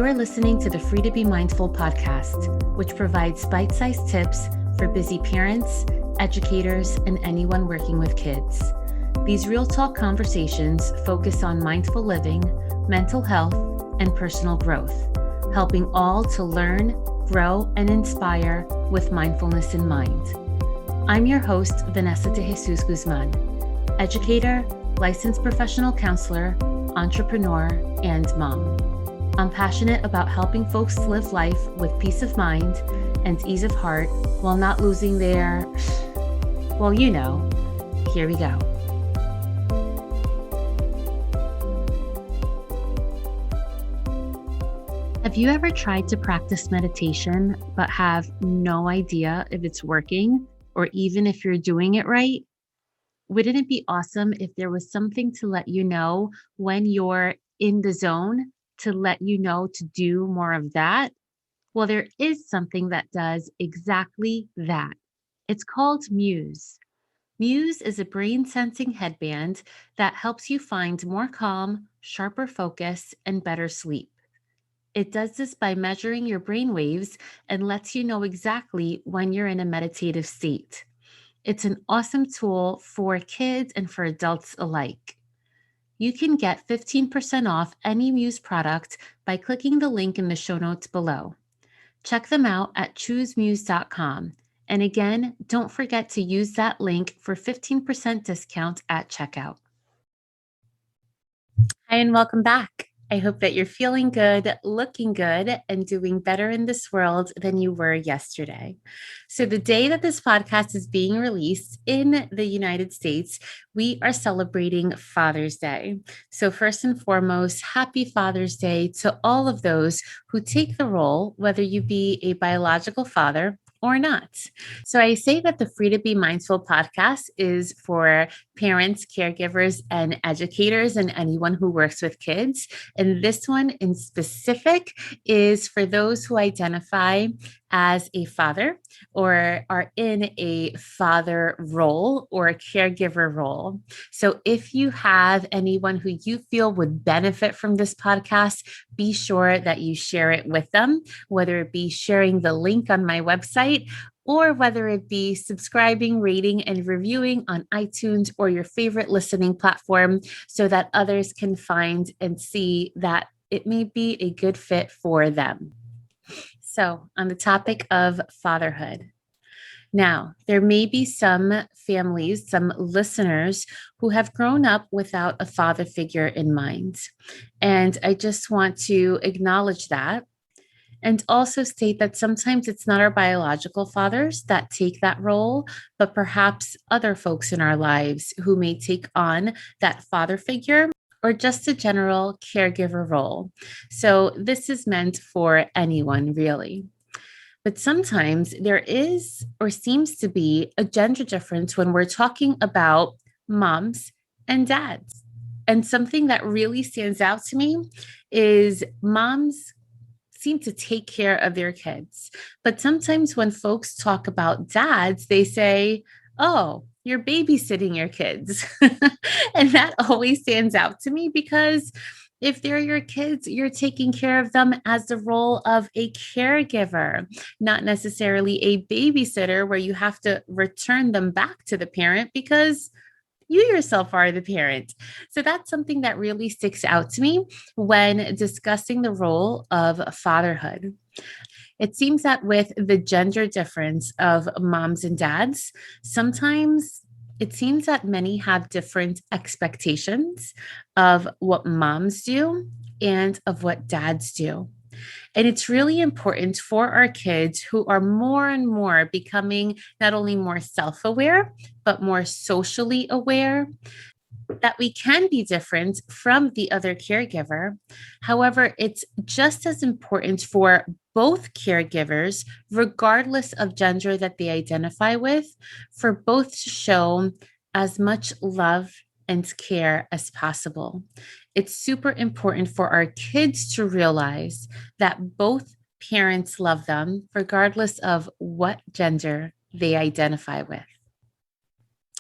are listening to the Free to Be Mindful podcast, which provides bite-sized tips for busy parents, educators, and anyone working with kids. These real talk conversations focus on mindful living, mental health, and personal growth, helping all to learn, grow, and inspire with mindfulness in mind. I'm your host, Vanessa de Jesus Guzman, educator, licensed professional counselor, entrepreneur, and mom. I'm passionate about helping folks live life with peace of mind and ease of heart while not losing their, well, you know, here we go. Have you ever tried to practice meditation but have no idea if it's working or even if you're doing it right? Wouldn't it be awesome if there was something to let you know when you're in the zone, to let you know to do more of that? Well, there is something that does exactly that. It's called MUSE. MUSE is a brain sensing headband that helps you find more calm, sharper focus, and better sleep. It does this by measuring your brain waves and lets you know exactly when you're in a meditative state. It's an awesome tool for kids and for adults alike. You can get 15% off any MUSE product by clicking the link in the show notes below. Check them out at choosemuse.com. And again, don't forget to use that link for 15% discount at checkout. Hi, and welcome back. I hope that you're feeling good, looking good, and doing better in this world than you were yesterday. So the day that this podcast is being released in the United States, we are celebrating Father's Day. So first and foremost, happy Father's Day to all of those who take the role, whether you be a biological father or not. So I say that the Free to Be Mindful podcast is for parents, caregivers, and educators, and anyone who works with kids. And this one in specific is for those who identify as a father or are in a father role or a caregiver role. So if you have anyone who you feel would benefit from this podcast, be sure that you share it with them, whether it be sharing the link on my website or whether it be subscribing, rating, and reviewing on iTunes or your favorite listening platform so that others can find and see that it may be a good fit for them. So, on the topic of fatherhood. Now, there may be some families, some listeners who have grown up without a father figure in mind. And I just want to acknowledge that and also state that sometimes it's not our biological fathers that take that role, but perhaps other folks in our lives who may take on that father figure or just a general caregiver role. So this is meant for anyone, really. But sometimes there is or seems to be a gender difference when we're talking about moms and dads. And something that really stands out to me is moms seem to take care of their kids. But sometimes when folks talk about dads, they say, oh, you're babysitting your kids. And that always stands out to me because if they're your kids, you're taking care of them as the role of a caregiver, not necessarily a babysitter where you have to return them back to the parent because you yourself are the parent. So that's something that really sticks out to me when discussing the role of fatherhood. It seems that with the gender difference of moms and dads, sometimes it seems that many have different expectations of what moms do and of what dads do. And it's really important for our kids who are more and more becoming not only more self-aware, but more socially aware that we can be different from the other caregiver. However, it's just as important for both caregivers, regardless of gender that they identify with, for both to show as much love and care as possible. It's super important for our kids to realize that both parents love them, regardless of what gender they identify with.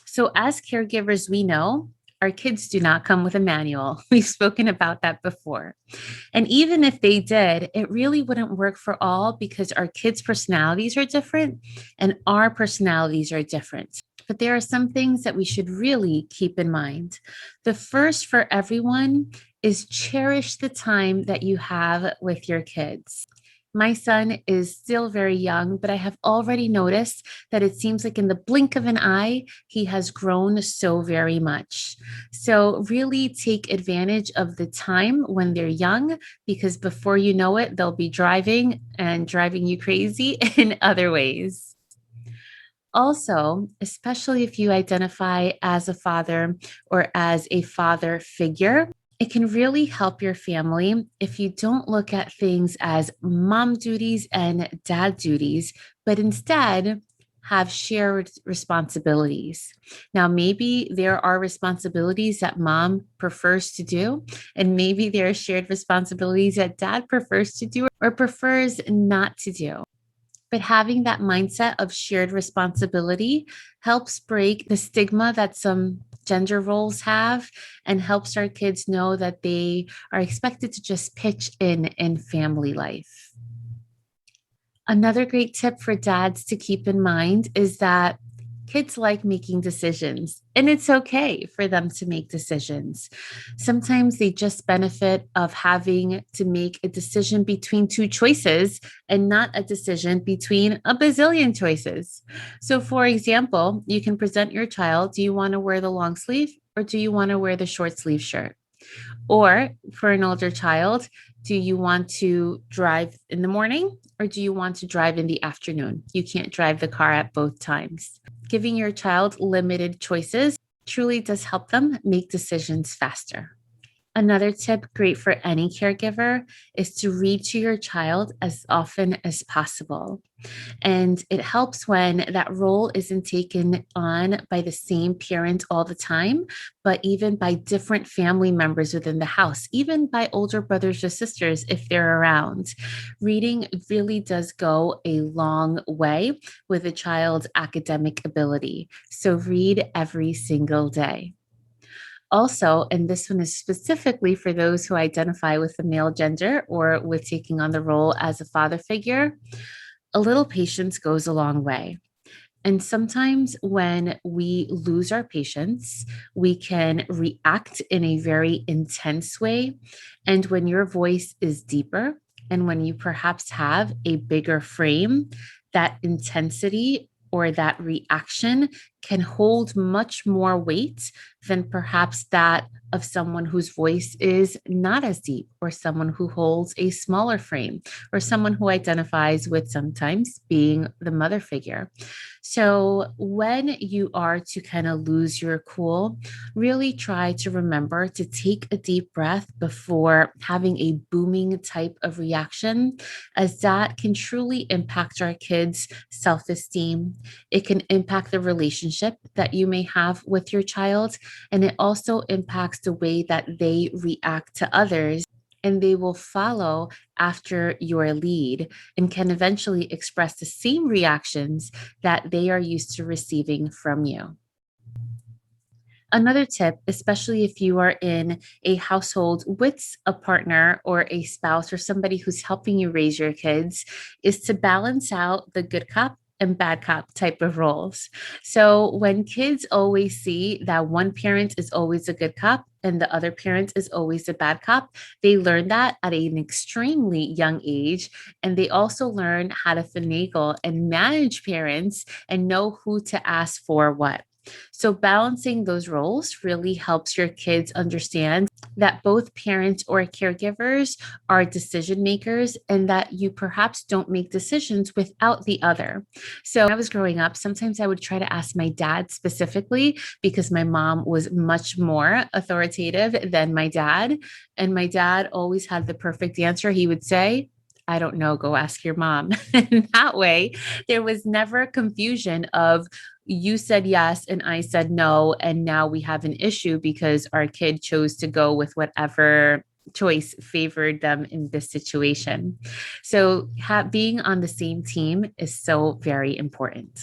So as caregivers, we know Our kids do not come with a manual. We've spoken about that before. And even if they did, it really wouldn't work for all because our kids' personalities are different and our personalities are different. But there are some things that we should really keep in mind. The first for everyone is cherish the time that you have with your kids. My son is still very young, but I have already noticed that it seems like in the blink of an eye, he has grown so very much. So, really take advantage of the time when they're young, because before you know it, they'll be driving and driving you crazy in other ways. Also, especially if you identify as a father or as a father figure, it can really help your family if you don't look at things as mom duties and dad duties, but instead have shared responsibilities. Now, maybe there are responsibilities that mom prefers to do, and maybe there are shared responsibilities that dad prefers to do or prefers not to do. But having that mindset of shared responsibility helps break the stigma that some gender roles have and helps our kids know that they are expected to just pitch in family life. Another great tip for dads to keep in mind is that kids like making decisions, and it's okay for them to make decisions. Sometimes they just benefit of having to make a decision between two choices and not a decision between a bazillion choices. So, for example, you can present your child, do you want to wear the long sleeve or do you want to wear the short sleeve shirt? Or for an older child, do you want to drive in the morning or do you want to drive in the afternoon? You can't drive the car at both times. Giving your child limited choices truly does help them make decisions faster. Another tip, great for any caregiver, is to read to your child as often as possible. And it helps when that role isn't taken on by the same parent all the time, but even by different family members within the house, even by older brothers or sisters if they're around. Reading really does go a long way with a child's academic ability. So read every single day. Also, and this one is specifically for those who identify with the male gender or with taking on the role as a father figure, a little patience goes a long way. And sometimes when we lose our patience, we can react in a very intense way. And when your voice is deeper and when you perhaps have a bigger frame, that intensity or that reaction can hold much more weight than perhaps that of someone whose voice is not as deep, or someone who holds a smaller frame, or someone who identifies with sometimes being the mother figure. So, when you are to kind of lose your cool, really try to remember to take a deep breath before having a booming type of reaction, as that can truly impact our kids' self esteem. It can impact the relationship that you may have with your child, and it also impacts the way that they react to others. And they will follow after your lead and can eventually express the same reactions that they are used to receiving from you. Another tip, especially if you are in a household with a partner or a spouse or somebody who's helping you raise your kids, is to balance out the good cop and bad cop type of roles. So when kids always see that one parent is always a good cop and the other parent is always a bad cop, they learn that at an extremely young age. And they also learn how to finagle and manage parents and know who to ask for what. So, balancing those roles really helps your kids understand that both parents or caregivers are decision makers and that you perhaps don't make decisions without the other. So, when I was growing up, sometimes I would try to ask my dad specifically because my mom was much more authoritative than my dad. And my dad always had the perfect answer. He would say, I don't know, go ask your mom. And that way, there was never confusion of you said yes and I said no. And now we have an issue because our kid chose to go with whatever choice favored them in this situation. So, being on the same team is so very important.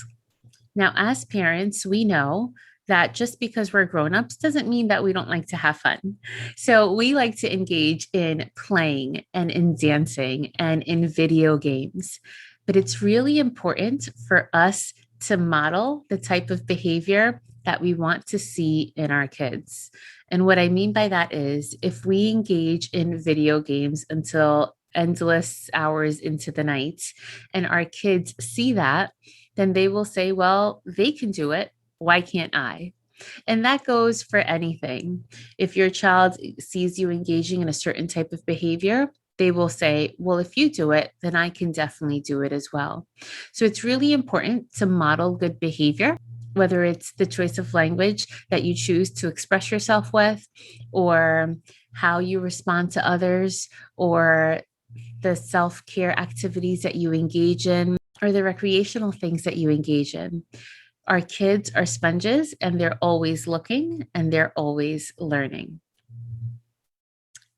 Now, as parents, we know that just because we're grown-ups doesn't mean that we don't like to have fun. So we like to engage in playing and in dancing and in video games. But it's really important for us to model the type of behavior that we want to see in our kids. And what I mean by that is if we engage in video games until endless hours into the night and our kids see that, then they will say, well, they can do it. Why can't I? And that goes for anything. If your child sees you engaging in a certain type of behavior, they will say, well, if you do it, then I can definitely do it as well. So it's really important to model good behavior, whether it's the choice of language that you choose to express yourself with, or how you respond to others, or the self-care activities that you engage in, or the recreational things that you engage in. Our kids are sponges and they're always looking and they're always learning.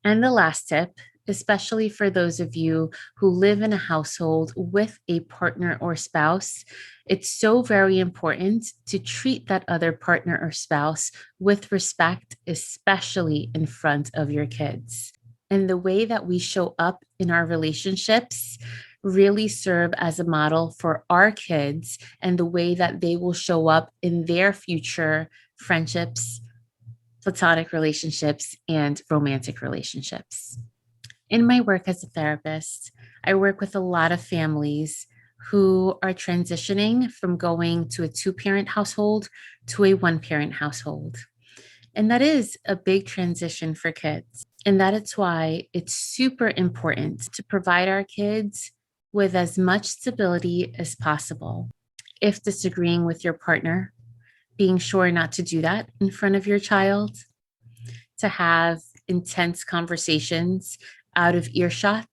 And the last tip, especially for those of you who live in a household with a partner or spouse, it's so very important to treat that other partner or spouse with respect, especially in front of your kids. And the way that we show up in our relationships really serve as a model for our kids and the way that they will show up in their future friendships, platonic relationships, and romantic relationships. In my work as a therapist, I work with a lot of families who are transitioning from going to a two-parent household to a one-parent household. And that is a big transition for kids. And that is why it's super important to provide our kids with as much stability as possible. If disagreeing with your partner, being sure not to do that in front of your child, to have intense conversations out of earshot,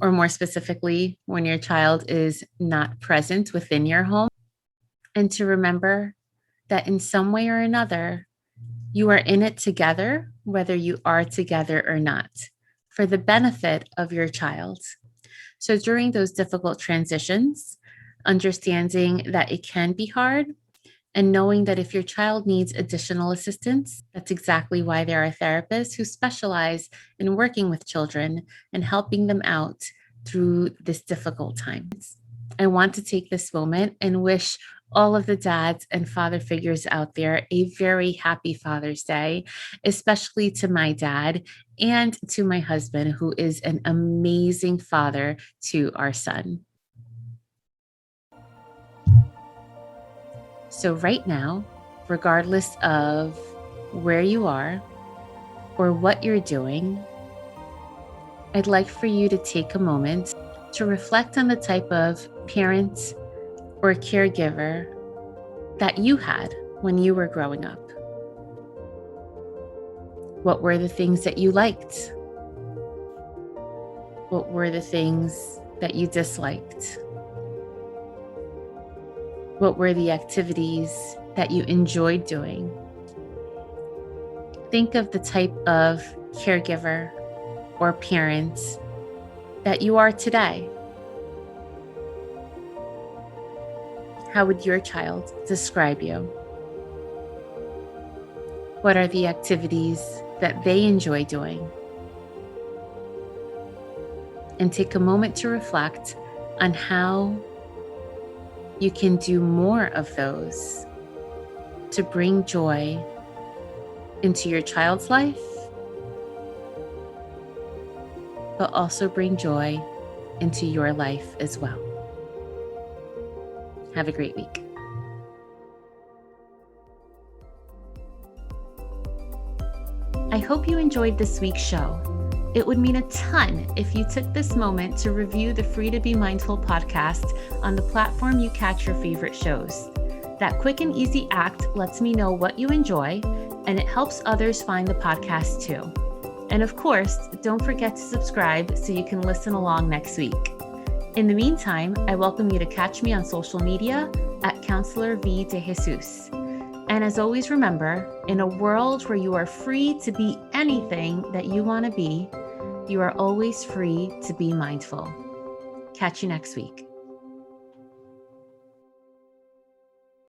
or more specifically, when your child is not present within your home, and to remember that in some way or another, you are in it together, whether you are together or not, for the benefit of your child. So during those difficult transitions, understanding that it can be hard and knowing that if your child needs additional assistance, that's exactly why there are therapists who specialize in working with children and helping them out through this difficult time. I want to take this moment and wish all of the dads and father figures out there a very happy Father's Day, especially to my dad and to my husband, who is an amazing father to our son. So right now, regardless of where you are or what you're doing, I'd like for you to take a moment to reflect on the type of parent or caregiver that you had when you were growing up. What were the things that you liked? What were the things that you disliked? What were the activities that you enjoyed doing? Think of the type of caregiver or parent that you are today. How would your child describe you? What are the activities that they enjoy doing? And take a moment to reflect on how you can do more of those to bring joy into your child's life, but also bring joy into your life as well. Have a great week. I hope you enjoyed this week's show. It would mean a ton if you took this moment to review the Free to Be Mindful podcast on the platform you catch your favorite shows. That quick and easy act lets me know what you enjoy, and it helps others find the podcast too. And of course, don't forget to subscribe so you can listen along next week. In the meantime, I welcome you to catch me on social media at Counselor V de Jesus. And as always, remember, in a world where you are free to be anything that you want to be, you are always free to be mindful. Catch you next week.